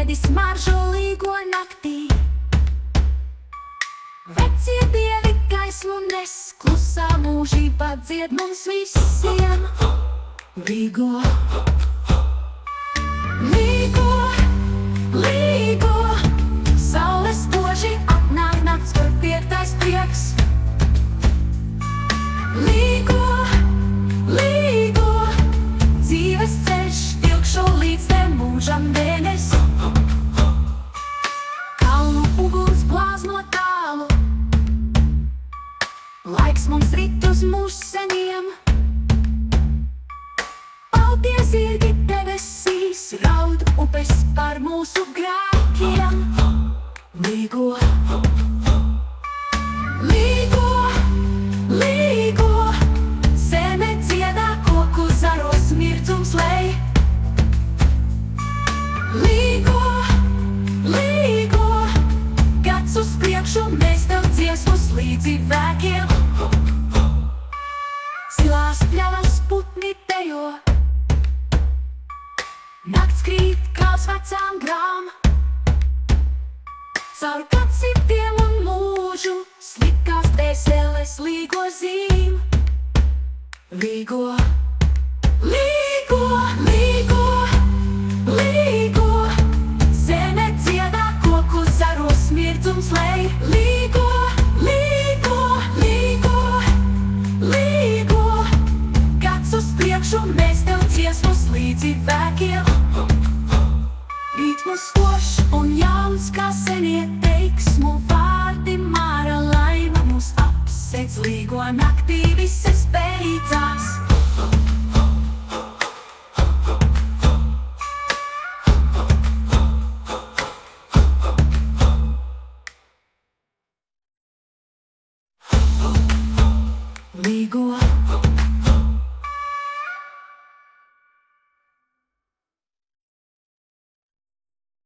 medis maržolīgo naktī. Vecie dievi gaismu nes, klusā mūžībā dzied mums visiem. Līgo, līgo, līgo, saules spoži atnāk nakts, kur piektais prieks. Līgo, līgo, dzīves ceļš vilkšo līdz te mūžam dēnes. Kalnu uguns blāzno tālu, laiks mums rit uz mūseniem. Baltie zirgi debesīs raud upes par mūsu grēkiem. Līgo, līgo, līgo, zeme dziedā, koku zaros mirdzums lej. Līgo, līgo, gads uz priekšu, mēs tev dziesmus līdzi vēkiem. Zilās pļavas putni dejo, nakts krīt kāds vecām grām. Caur gadsimtiem un mūžu slikās dvēseles līgo zīm. Līgo, līgo, līgo, līgo, zeme dziedā, koku zaros mirdzums lej. Līgo, līgo, līgo, līgo, gads uz priekšu, mēs tev dziesmus līdzi vēkiem. Ritmus košs un jauns kā senie teiksmu vārdi, māra laima mūs apsedz. Līgo naktī visas beidzās.